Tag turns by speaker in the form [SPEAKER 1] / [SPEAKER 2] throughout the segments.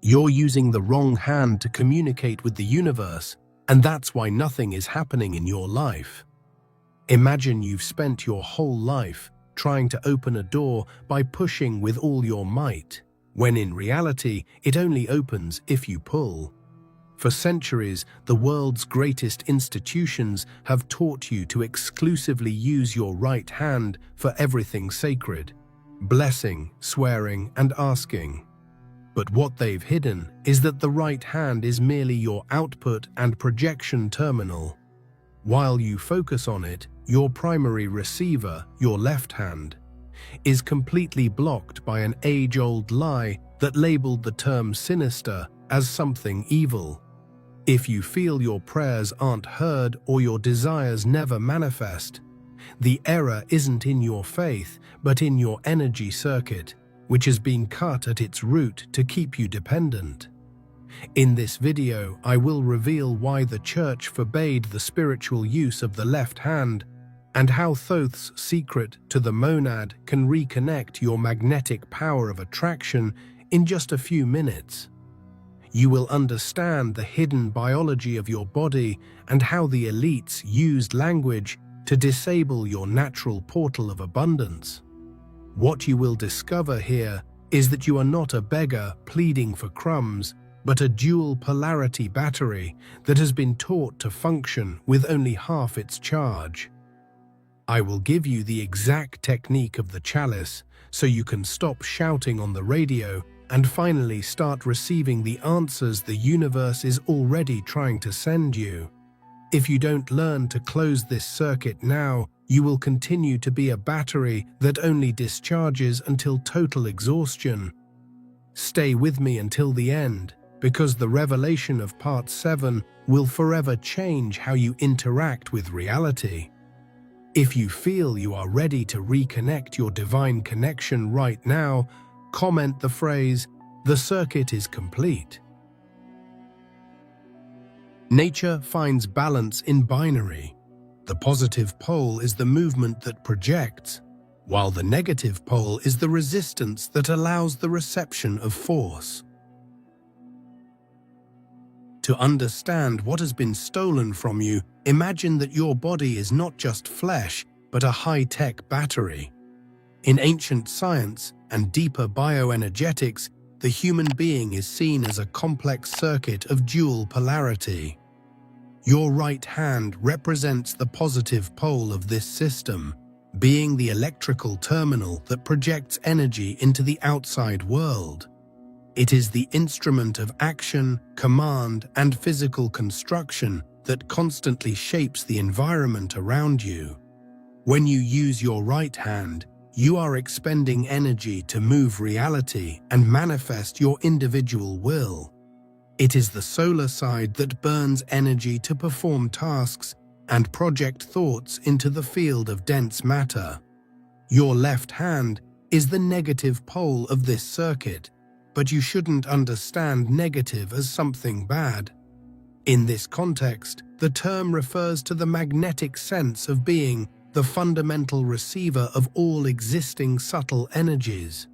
[SPEAKER 1] You're using the wrong hand to communicate with the universe, and that's why nothing is happening in your life. Imagine you've spent your whole life trying to open a door by pushing with all your might, when in reality, it only opens if you pull. For centuries, the world's greatest institutions have taught you to exclusively use your right hand for everything sacred: blessing, swearing, and asking. But what they've hidden is that the right hand is merely your output and projection terminal. While you focus on it, your primary receiver, your left hand, is completely blocked by an age-old lie that labeled the term sinister as something evil. If you feel your prayers aren't heard or your desires never manifest, the error isn't in your faith, but in your energy circuit, which has been cut at its root to keep you dependent. In this video, I will reveal why the church forbade the spiritual use of the left hand and how Thoth's secret to the monad can reconnect your magnetic power of attraction in just a few minutes. You will understand the hidden biology of your body and how the elites used language to disable your natural portal of abundance. What you will discover here is that you are not a beggar pleading for crumbs, but a dual polarity battery that has been taught to function with only half its charge. I will give you the exact technique of the chalice so you can stop shouting on the radio and finally start receiving the answers the universe is already trying to send you. If you don't learn to close this circuit now, you will continue to be a battery that only discharges until total exhaustion. Stay with me until the end, because the revelation of Part 7 will forever change how you interact with reality. If you feel you are ready to reconnect your divine connection right now, comment the phrase, "The circuit is complete." Nature finds balance in binary. The positive pole is the movement that projects, while the negative pole is the resistance that allows the reception of force. To understand what has been stolen from you, imagine that your body is not just flesh, but a high-tech battery. In ancient science and deeper bioenergetics, the human being is seen as a complex circuit of dual polarity. Your right hand represents the positive pole of this system, being the electrical terminal that projects energy into the outside world. It is the instrument of action, command, and physical construction that constantly shapes the environment around you. When you use your right hand, you are expending energy to move reality and manifest your individual will. It is the solar side that burns energy to perform tasks and project thoughts into the field of dense matter. Your left hand is the negative pole of this circuit, but you shouldn't understand negative as something bad. In this context, the term refers to the magnetic sense of being the fundamental receiver of all existing subtle energies.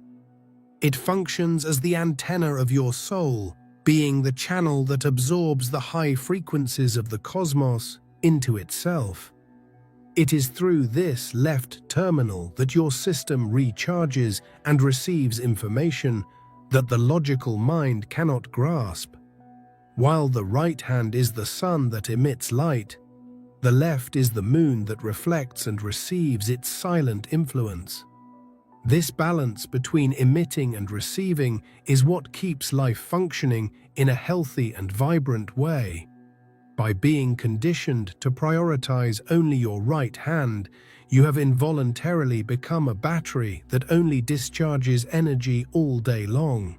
[SPEAKER 1] It functions as the antenna of your soul, being the channel that absorbs the high frequencies of the cosmos into itself. It is through this left terminal that your system recharges and receives information that the logical mind cannot grasp. While the right hand is the sun that emits light, the left is the moon that reflects and receives its silent influence. This balance between emitting and receiving is what keeps life functioning in a healthy and vibrant way. By being conditioned to prioritize only your right hand, you have involuntarily become a battery that only discharges energy all day long.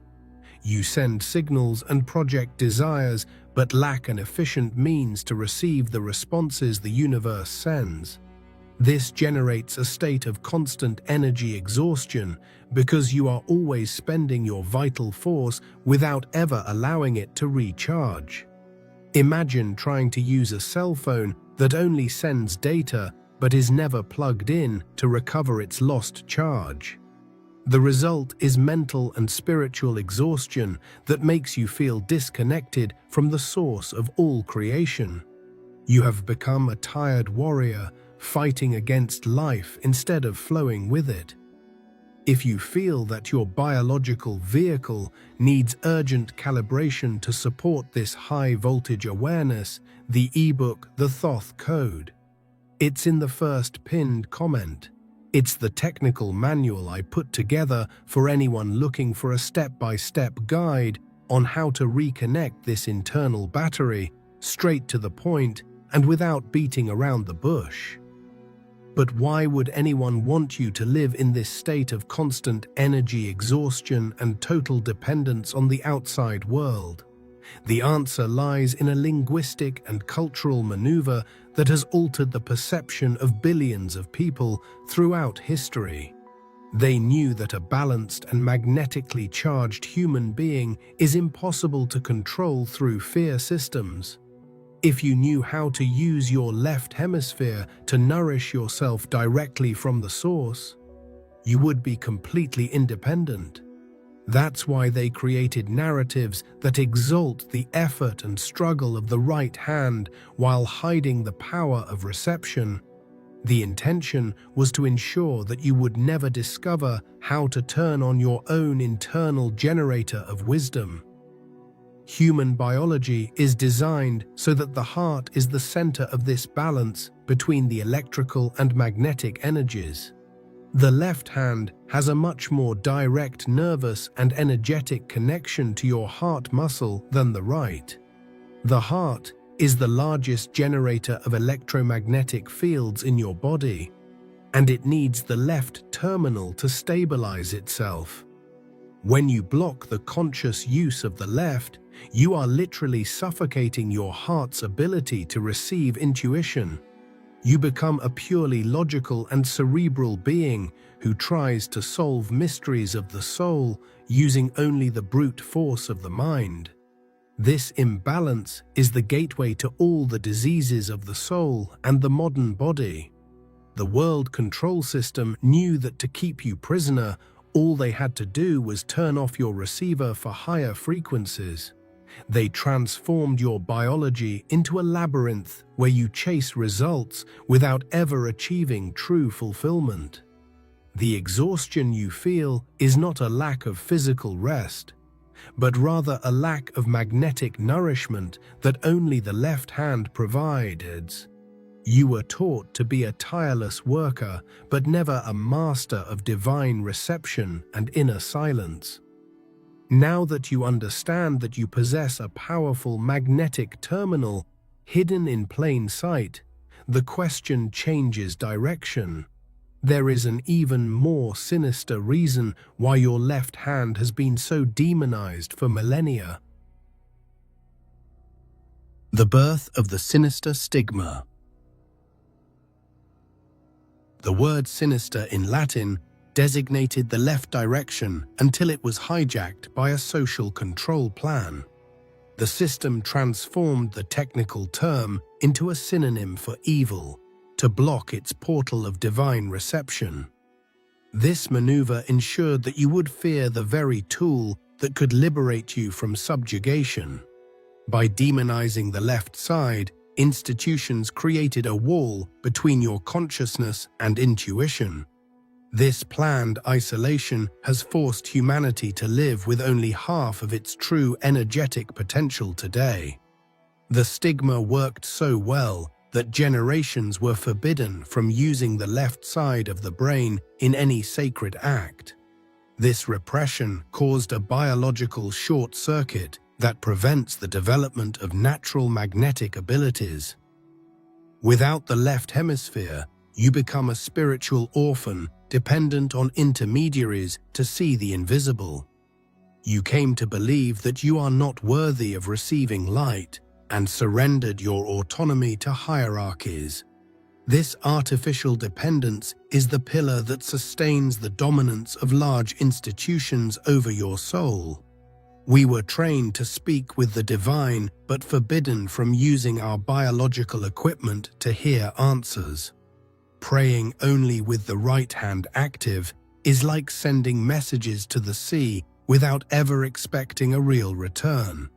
[SPEAKER 1] You send signals and project desires, but lack an efficient means to receive the responses the universe sends. This generates a state of constant energy exhaustion because you are always spending your vital force without ever allowing it to recharge. Imagine trying to use a cell phone that only sends data but is never plugged in to recover its lost charge. The result is mental and spiritual exhaustion that makes you feel disconnected from the source of all creation. You have become a tired warrior, fighting against life instead of flowing with it. If you feel that your biological vehicle needs urgent calibration to support this high-voltage awareness, the ebook The Thoth Code. It's in the first pinned comment. It's the technical manual I put together for anyone looking for a step-by-step guide on how to reconnect this internal battery, straight to the point and without beating around the bush. But why would anyone want you to live in this state of constant energy exhaustion and total dependence on the outside world? The answer lies in a linguistic and cultural maneuver that has altered the perception of billions of people throughout history. They knew that a balanced and magnetically charged human being is impossible to control through fear systems. If you knew how to use your left hemisphere to nourish yourself directly from the source, you would be completely independent. That's why they created narratives that exalt the effort and struggle of the right hand while hiding the power of reception. The intention was to ensure that you would never discover how to turn on your own internal generator of wisdom. Human biology is designed so that the heart is the center of this balance between the electrical and magnetic energies. The left hand has a much more direct nervous and energetic connection to your heart muscle than the right. The heart is the largest generator of electromagnetic fields in your body, and it needs the left terminal to stabilize itself. When you block the conscious use of the left, you are literally suffocating your heart's ability to receive intuition. You become a purely logical and cerebral being who tries to solve mysteries of the soul using only the brute force of the mind. This imbalance is the gateway to all the diseases of the soul and the modern body. The world control system knew that to keep you prisoner, all they had to do was turn off your receiver for higher frequencies. They transformed your biology into a labyrinth where you chase results without ever achieving true fulfillment. The exhaustion you feel is not a lack of physical rest, but rather a lack of magnetic nourishment that only the left hand provides. You were taught to be a tireless worker, but never a master of divine reception and inner silence. Now that you understand that you possess a powerful magnetic terminal hidden in plain sight, the question changes direction. There is an even more sinister reason why your left hand has been so demonized for millennia. The birth of the sinister stigma. The word sinister in Latin designated the left direction until it was hijacked by a social control plan. The system transformed the technical term into a synonym for evil, to block its portal of divine reception. This maneuver ensured that you would fear the very tool that could liberate you from subjugation. By demonizing the left side, institutions created a wall between your consciousness and intuition. This planned isolation has forced humanity to live with only half of its true energetic potential today. The stigma worked so well that generations were forbidden from using the left side of the brain in any sacred act. This repression caused a biological short circuit that prevents the development of natural magnetic abilities. Without the left hemisphere, you become a spiritual orphan dependent on intermediaries to see the invisible. You came to believe that you are not worthy of receiving light and surrendered your autonomy to hierarchies. This artificial dependence is the pillar that sustains the dominance of large institutions over your soul. We were trained to speak with the divine, but forbidden from using our biological equipment to hear answers. Praying only with the right hand active is like sending messages to the sea without ever expecting a real return.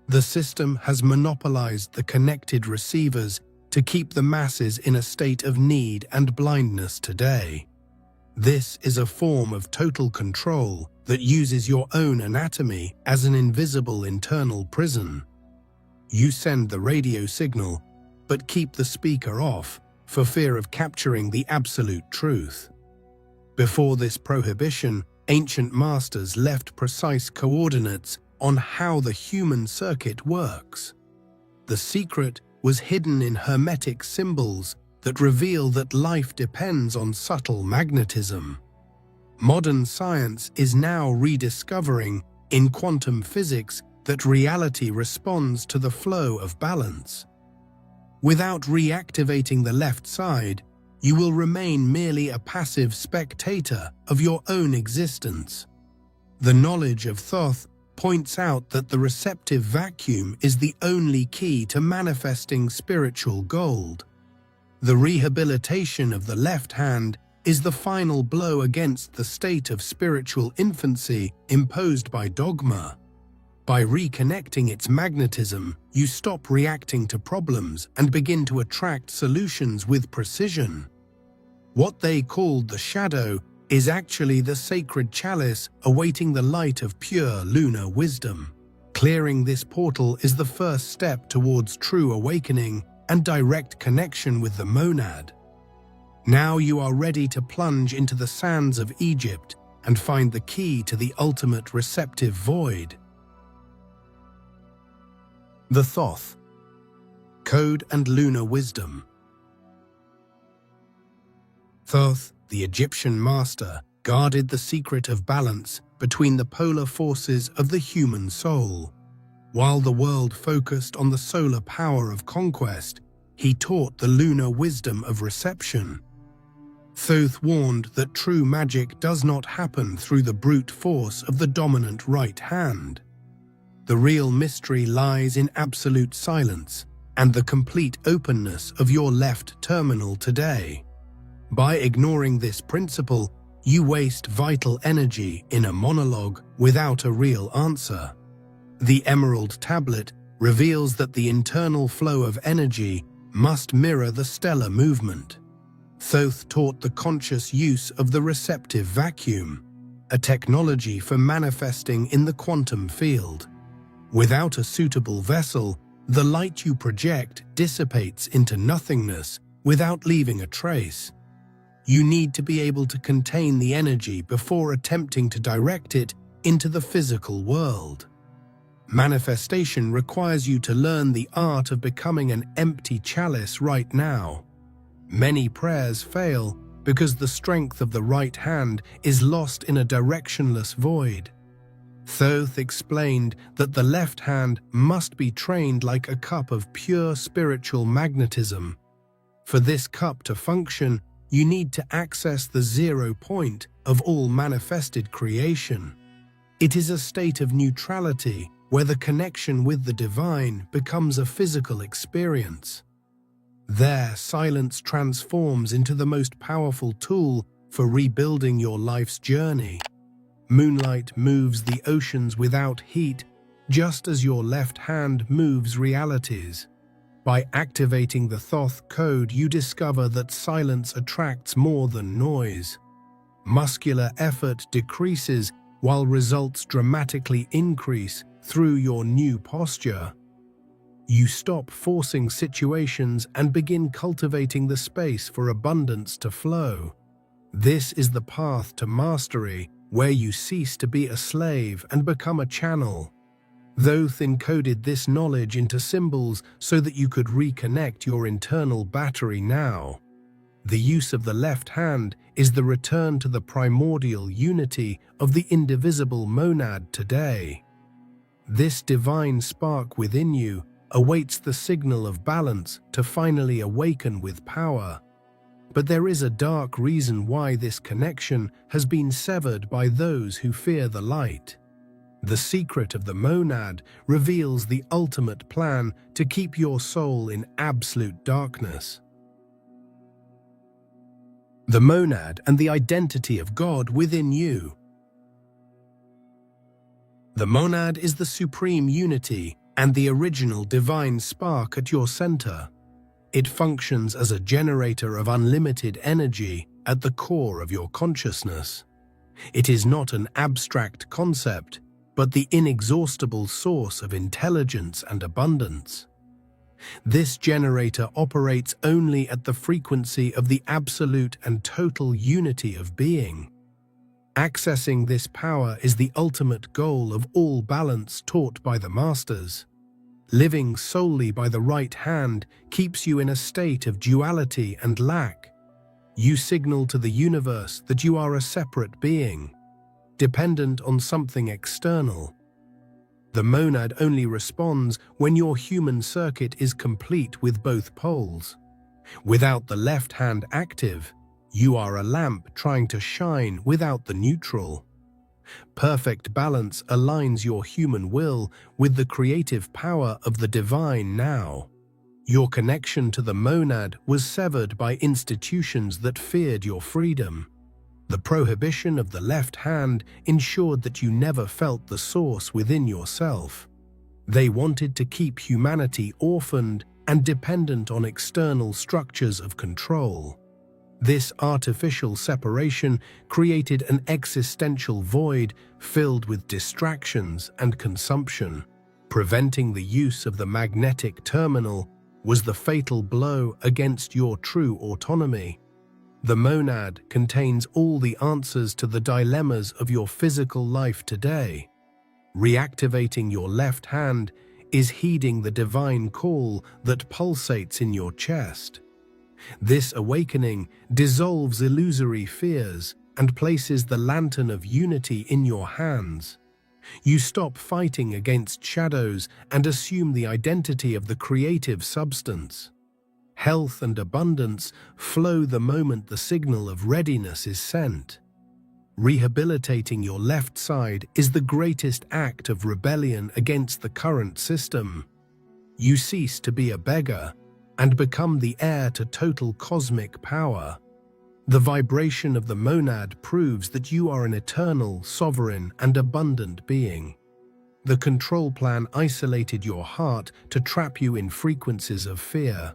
[SPEAKER 1] The system has monopolized the connected receivers to keep the masses in a state of need and blindness today. This is a form of total control that uses your own anatomy as an invisible internal prison. You send the radio signal, but keep the speaker off for fear of capturing the absolute truth. Before this prohibition, ancient masters left precise coordinates on how the human circuit works. The secret was hidden in hermetic symbols that reveal that life depends on subtle magnetism. Modern science is now rediscovering in quantum physics that reality responds to the flow of balance. Without reactivating the left side, you will remain merely a passive spectator of your own existence. The knowledge of Thoth points out that the receptive vacuum is the only key to manifesting spiritual gold. The rehabilitation of the left hand is the final blow against the state of spiritual infancy imposed by dogma. By reconnecting its magnetism, you stop reacting to problems and begin to attract solutions with precision. What they called the shadow is actually the sacred chalice awaiting the light of pure lunar wisdom. Clearing this portal is the first step towards true awakening and direct connection with the monad. Now you are ready to plunge into the sands of Egypt and find the key to the ultimate receptive void. The Thoth, Code and Lunar Wisdom. Thoth, the Egyptian master, guarded the secret of balance between the polar forces of the human soul. While the world focused on the solar power of conquest, he taught the lunar wisdom of reception. Thoth warned that true magic does not happen through the brute force of the dominant right hand. The real mystery lies in absolute silence and the complete openness of your left terminal today. By ignoring this principle, you waste vital energy in a monologue without a real answer. The Emerald Tablet reveals that the internal flow of energy must mirror the stellar movement. Thoth taught the conscious use of the receptive vacuum, a technology for manifesting in the quantum field. Without a suitable vessel, the light you project dissipates into nothingness without leaving a trace. You need to be able to contain the energy before attempting to direct it into the physical world. Manifestation requires you to learn the art of becoming an empty chalice right now. Many prayers fail because the strength of the right hand is lost in a directionless void. Thoth explained that the left hand must be trained like a cup of pure spiritual magnetism. For this cup to function, you need to access the 0 point of all manifested creation. It is a state of neutrality where the connection with the divine becomes a physical experience. There, silence transforms into the most powerful tool for rebuilding your life's journey. Moonlight moves the oceans without heat, just as your left hand moves realities. By activating the Thoth code, you discover that silence attracts more than noise. Muscular effort decreases while results dramatically increase through your new posture. You stop forcing situations and begin cultivating the space for abundance to flow. This is the path to mastery, where you cease to be a slave and become a channel. Thoth encoded this knowledge into symbols so that you could reconnect your internal battery now. The use of the left hand is the return to the primordial unity of the indivisible monad today. This divine spark within you awaits the signal of balance to finally awaken with power. But there is a dark reason why this connection has been severed by those who fear the light. The secret of the monad reveals the ultimate plan to keep your soul in absolute darkness. the monad and the identity of God within you. The monad is the supreme unity and the original divine spark at your center. It functions as a generator of unlimited energy at the core of your consciousness. It is not an abstract concept, but the inexhaustible source of intelligence and abundance. This generator operates only at the frequency of the absolute and total unity of being. Accessing this power is the ultimate goal of all balance taught by the masters. Living solely by the right hand keeps you in a state of duality and lack. You signal to the universe that you are a separate being, dependent on something external. The monad only responds when your human circuit is complete with both poles. Without the left hand active, you are a lamp trying to shine without the neutral. Perfect balance aligns your human will with the creative power of the divine now. Your connection to the monad was severed by institutions that feared your freedom. The prohibition of the left hand ensured that you never felt the source within yourself. They wanted to keep humanity orphaned and dependent on external structures of control. This artificial separation created an existential void filled with distractions and consumption. Preventing the use of the magnetic terminal was the fatal blow against your true autonomy. The monad contains all the answers to the dilemmas of your physical life today. Reactivating your left hand is heeding the divine call that pulsates in your chest. This awakening dissolves illusory fears and places the lantern of unity in your hands. You stop fighting against shadows and assume the identity of the creative substance. Health and abundance flow the moment the signal of readiness is sent. Rehabilitating your left side is the greatest act of rebellion against the current system. You cease to be a beggar and become the heir to total cosmic power. The vibration of the monad proves that you are an eternal, sovereign, and abundant being. The control plan isolated your heart to trap you in frequencies of fear.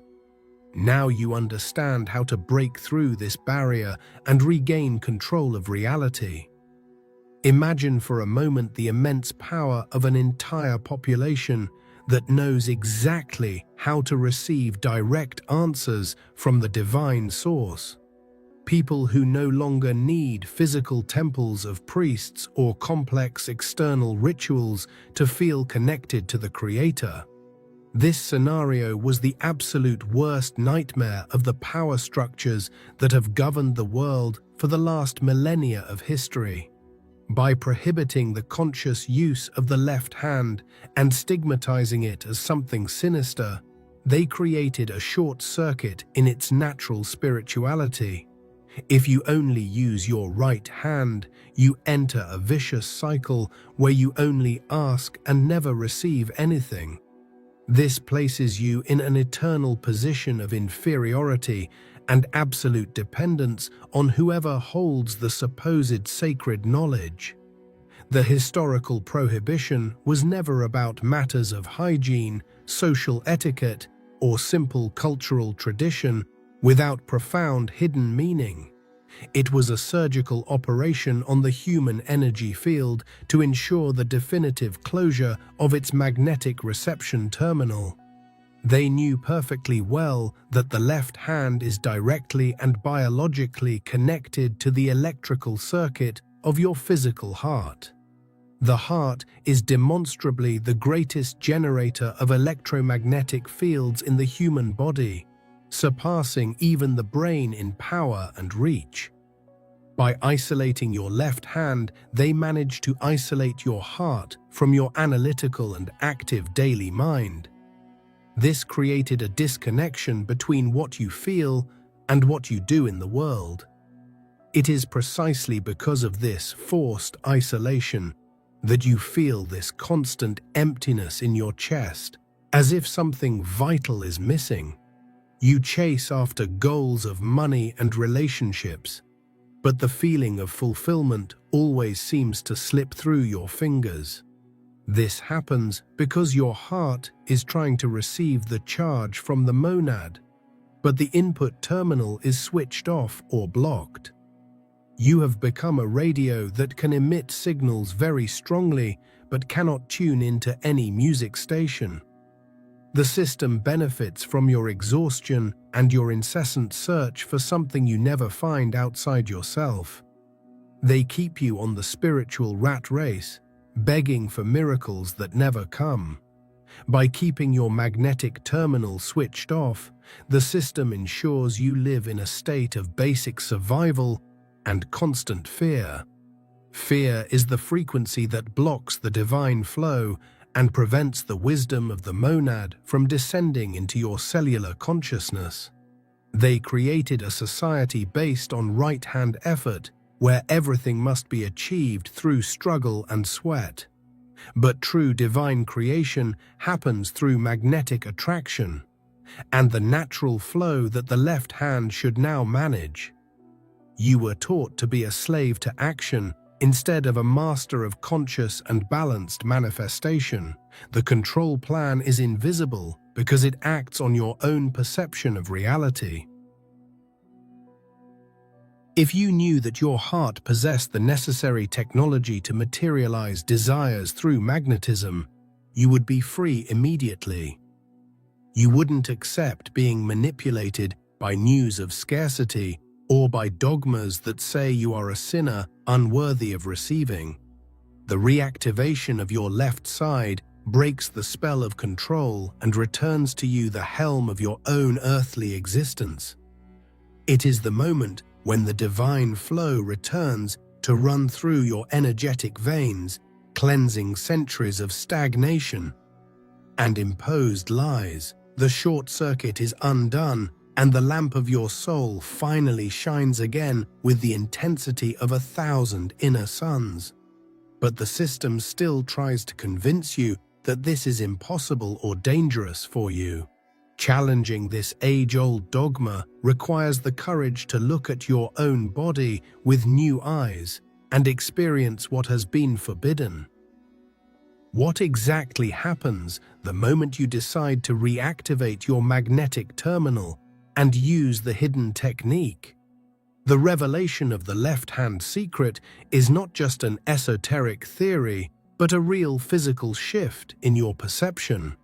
[SPEAKER 1] Now you understand how to break through this barrier and regain control of reality. Imagine for a moment the immense power of an entire population that knows exactly how to receive direct answers from the divine source. People who no longer need physical temples of priests or complex external rituals to feel connected to the Creator. This scenario was the absolute worst nightmare of the power structures that have governed the world for the last millennia of history. By prohibiting the conscious use of the left hand and stigmatizing it as something sinister, they created a short circuit in its natural spirituality. If you only use your right hand, you enter a vicious cycle where you only ask and never receive anything. This places you in an eternal position of inferiority and absolute dependence on whoever holds the supposed sacred knowledge. The historical prohibition was never about matters of hygiene, social etiquette, or simple cultural tradition without profound hidden meaning. It was a surgical operation on the human energy field to ensure the definitive closure of its magnetic reception terminal. They knew perfectly well that the left hand is directly and biologically connected to the electrical circuit of your physical heart. The heart is demonstrably the greatest generator of electromagnetic fields in the human body, surpassing even the brain in power and reach. By isolating your left hand, they managed to isolate your heart from your analytical and active daily mind. This created a disconnection between what you feel and what you do in the world. It is precisely because of this forced isolation that you feel this constant emptiness in your chest, as if something vital is missing. You chase after goals of money and relationships, but the feeling of fulfillment always seems to slip through your fingers. This happens because your heart is trying to receive the charge from the monad, but the input terminal is switched off or blocked. You have become a radio that can emit signals very strongly but cannot tune into any music station. The system benefits from your exhaustion and your incessant search for something you never find outside yourself. They keep you on the spiritual rat race, begging for miracles that never come. By keeping your magnetic terminal switched off, the system ensures you live in a state of basic survival and constant fear. Fear is the frequency that blocks the divine flow and prevents the wisdom of the monad from descending into your cellular consciousness. They created a society based on right-hand effort, where everything must be achieved through struggle and sweat. But true divine creation happens through magnetic attraction, and the natural flow that the left hand should now manage. You were taught to be a slave to action instead of a master of conscious and balanced manifestation. The control plan is invisible because it acts on your own perception of reality. If you knew that your heart possessed the necessary technology to materialize desires through magnetism, you would be free immediately. You wouldn't accept being manipulated by news of scarcity or by dogmas that say you are a sinner unworthy of receiving. The reactivation of your left side breaks the spell of control and returns to you the helm of your own earthly existence. It is the moment when the divine flow returns to run through your energetic veins, cleansing centuries of stagnation and imposed lies. The short circuit is undone, and the lamp of your soul finally shines again with the intensity of 1,000 inner suns. But the system still tries to convince you that this is impossible or dangerous for you. Challenging this age-old dogma requires the courage to look at your own body with new eyes and experience what has been forbidden. What exactly happens the moment you decide to reactivate your magnetic terminal and use the hidden technique? The revelation of the left-hand secret is not just an esoteric theory, but a real physical shift in your perception.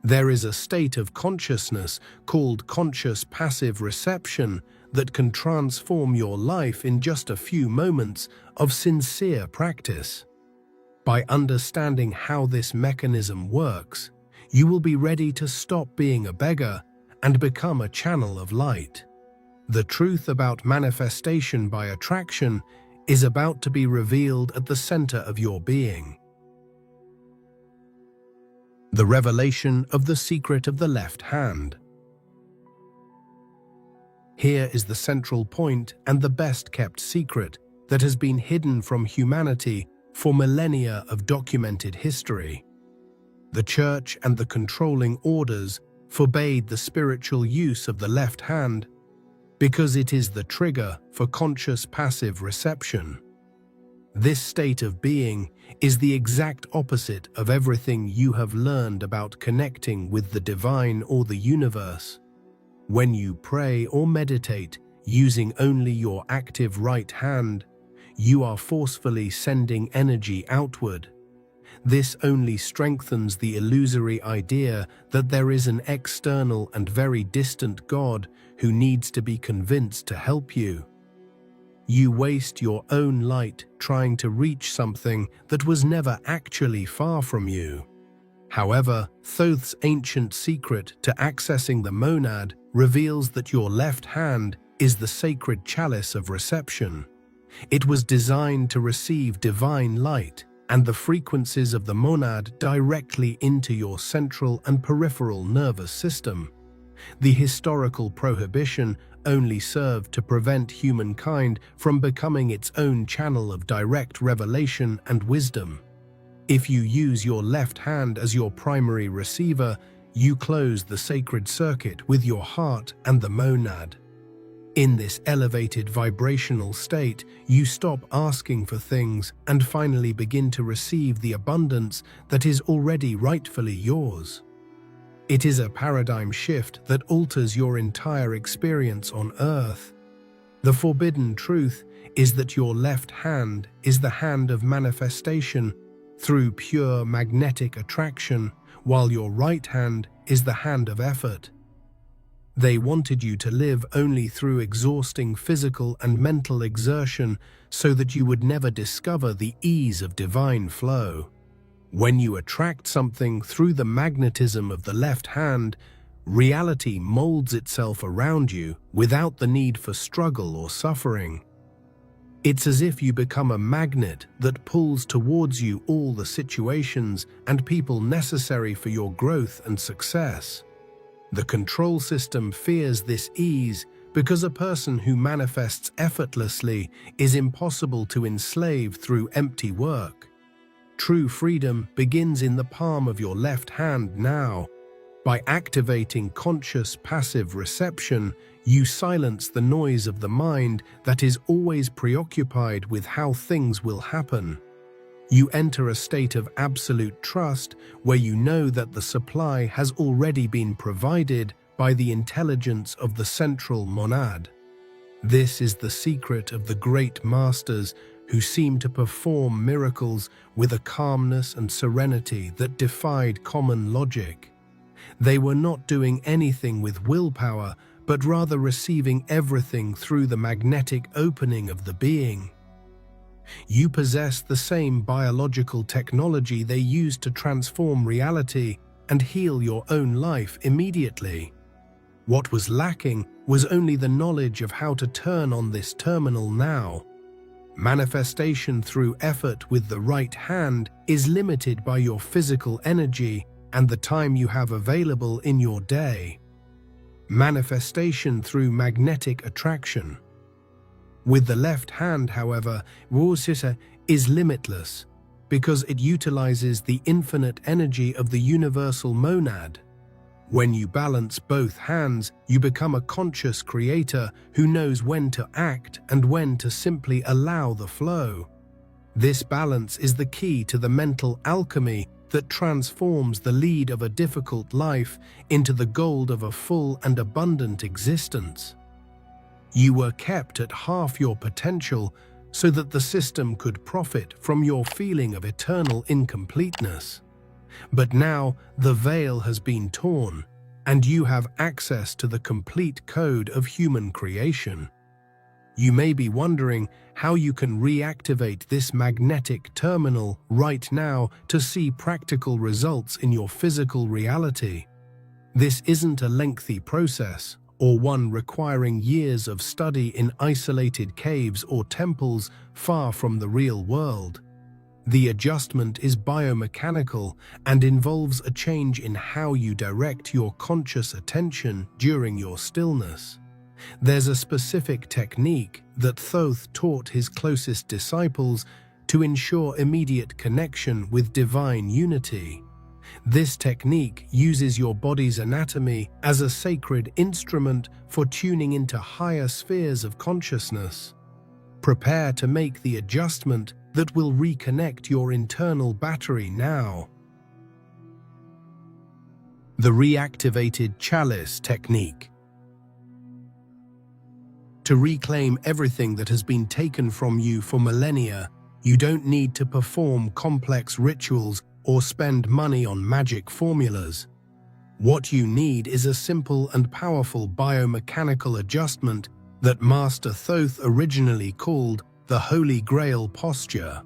[SPEAKER 1] There is a state of consciousness called conscious passive reception that can transform your life in just a few moments of sincere practice. By understanding how this mechanism works, you will be ready to stop being a beggar and become a channel of light. The truth about manifestation by attraction is about to be revealed at the center of your being. The revelation of the secret of the left hand. Here is the central point and the best-kept secret that has been hidden from humanity for millennia of documented history. The Church and the controlling orders forbade the spiritual use of the left hand because it is the trigger for conscious passive reception. This state of being is the exact opposite of everything you have learned about connecting with the divine or the universe. When you pray or meditate using only your active right hand, you are forcefully sending energy outward. This only strengthens the illusory idea that there is an external and very distant God who needs to be convinced to help you. You waste your own light trying to reach something that was never actually far from you. However, Thoth's ancient secret to accessing the monad reveals that your left hand is the sacred chalice of reception. It was designed to receive divine light and the frequencies of the monad directly into your central and peripheral nervous system. The historical prohibition only served to prevent humankind from becoming its own channel of direct revelation and wisdom. If you use your left hand as your primary receiver, you close the sacred circuit with your heart and the monad. In this elevated vibrational state, you stop asking for things and finally begin to receive the abundance that is already rightfully yours. It is a paradigm shift that alters your entire experience on Earth. The forbidden truth is that your left hand is the hand of manifestation through pure magnetic attraction, while your right hand is the hand of effort. They wanted you to live only through exhausting physical and mental exertion so that you would never discover the ease of divine flow. When you attract something through the magnetism of the left hand, reality molds itself around you without the need for struggle or suffering. It's as if you become a magnet that pulls towards you all the situations and people necessary for your growth and success. The control system fears this ease because a person who manifests effortlessly is impossible to enslave through empty work. True freedom begins in the palm of your left hand now. By activating conscious passive reception, you silence the noise of the mind that is always preoccupied with how things will happen. You enter a state of absolute trust where you know that the supply has already been provided by the intelligence of the central monad. This is the secret of the great masters who seem to perform miracles with a calmness and serenity that defied common logic. They were not doing anything with willpower, but rather receiving everything through the magnetic opening of the being. You possess the same biological technology they used to transform reality and heal your own life immediately. What was lacking was only the knowledge of how to turn on this terminal now. Manifestation through effort with the right hand is limited by your physical energy and the time you have available in your day. Manifestation through magnetic attraction. With the left hand, however, Sinister is limitless because it utilizes the infinite energy of the universal monad. When you balance both hands, you become a conscious creator who knows when to act and when to simply allow the flow. This balance is the key to the mental alchemy that transforms the lead of a difficult life into the gold of a full and abundant existence. You were kept at half your potential so that the system could profit from your feeling of eternal incompleteness. But now the veil has been torn, and you have access to the complete code of human creation. You may be wondering how you can reactivate this magnetic terminal right now to see practical results in your physical reality. This isn't a lengthy process, or one requiring years of study in isolated caves or temples far from the real world. The adjustment is biomechanical and involves a change in how you direct your conscious attention during your stillness. There's a specific technique that Thoth taught his closest disciples to ensure immediate connection with divine unity. This technique uses your body's anatomy as a sacred instrument for tuning into higher spheres of consciousness. Prepare to make the adjustment that will reconnect your internal battery now. The reactivated chalice technique. To reclaim everything that has been taken from you for millennia, you don't need to perform complex rituals or spend money on magic formulas. What you need is a simple and powerful biomechanical adjustment that Master Thoth originally called the Holy Grail posture.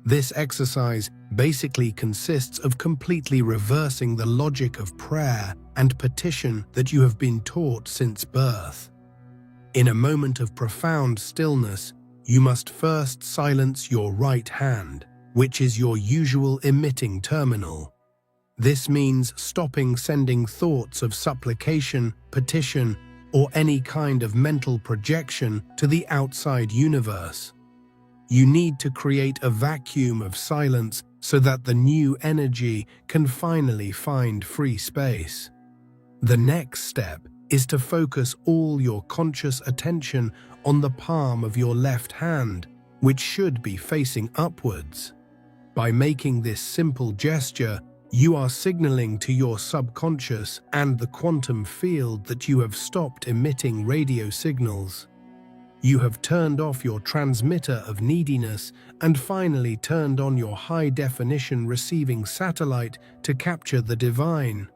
[SPEAKER 1] This exercise basically consists of completely reversing the logic of prayer and petition that you have been taught since birth. In a moment of profound stillness, you must first silence your right hand, which is your usual emitting terminal. This means stopping sending thoughts of supplication, petition, or any kind of mental projection to the outside universe. You need to create a vacuum of silence so that the new energy can finally find free space. The next step is to focus all your conscious attention on the palm of your left hand, which should be facing upwards. By making this simple gesture, you are signaling to your subconscious and the quantum field that you have stopped emitting radio signals. You have turned off your transmitter of neediness and finally turned on your high-definition receiving satellite to capture the divine.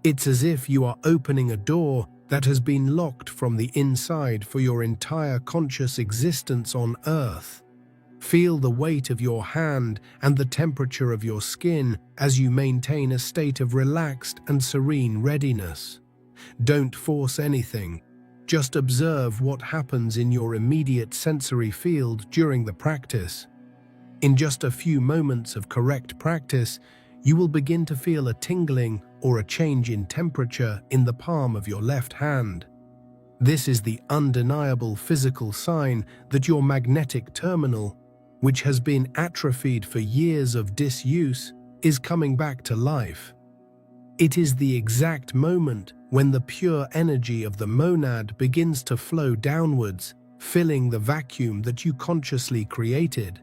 [SPEAKER 1] It's as if you are opening a door that has been locked from the inside for your entire conscious existence on Earth. Feel the weight of your hand and the temperature of your skin as you maintain a state of relaxed and serene readiness. Don't force anything. Just observe what happens in your immediate sensory field during the practice. In just a few moments of correct practice, you will begin to feel a tingling or a change in temperature in the palm of your left hand. This is the undeniable physical sign that your magnetic terminal, which has been atrophied for years of disuse, is coming back to life. It is the exact moment when the pure energy of the monad begins to flow downwards, filling the vacuum that you consciously created.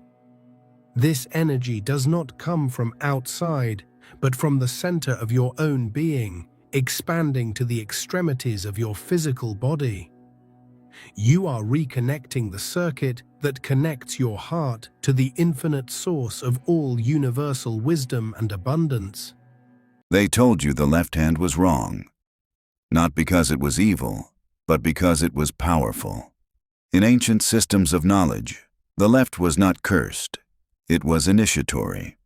[SPEAKER 1] This energy does not come from outside, but from the center of your own being, expanding to the extremities of your physical body. You are reconnecting the circuit that connects your heart to the infinite source of all universal wisdom and abundance.
[SPEAKER 2] They told you the left hand was wrong. Not because it was evil, but because it was powerful. In ancient systems of knowledge, the left was not cursed. It was initiatory.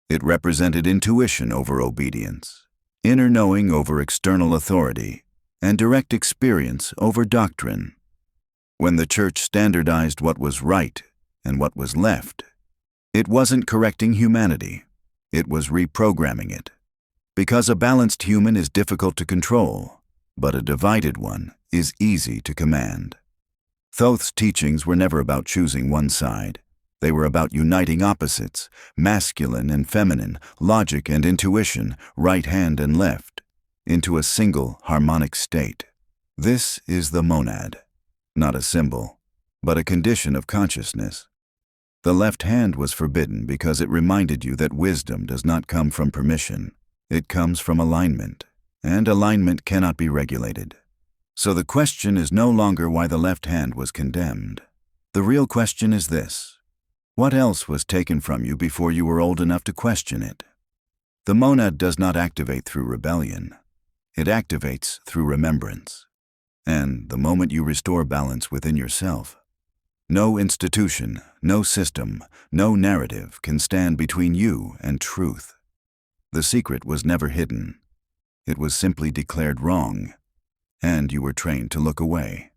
[SPEAKER 2] It represented intuition over obedience, inner knowing over external authority, and direct experience over doctrine. When the church standardized what was right and what was left, it wasn't correcting humanity. It was reprogramming it. Because a balanced human is difficult to control, but a divided one is easy to command. Thoth's teachings were never about choosing one side. They were about uniting opposites, masculine and feminine, logic and intuition, right hand and left, into a single harmonic state. This is the monad, not a symbol, but a condition of consciousness. The left hand was forbidden because it reminded you that wisdom does not come from permission. It comes from alignment, and alignment cannot be regulated. So the question is no longer why the left hand was condemned. The real question is this: what else was taken from you before you were old enough to question it? The monad does not activate through rebellion. It activates through remembrance. And the moment you restore balance within yourself, no institution, no system, no narrative can stand between you and truth. The secret was never hidden. It was simply declared wrong, and you were trained to look away.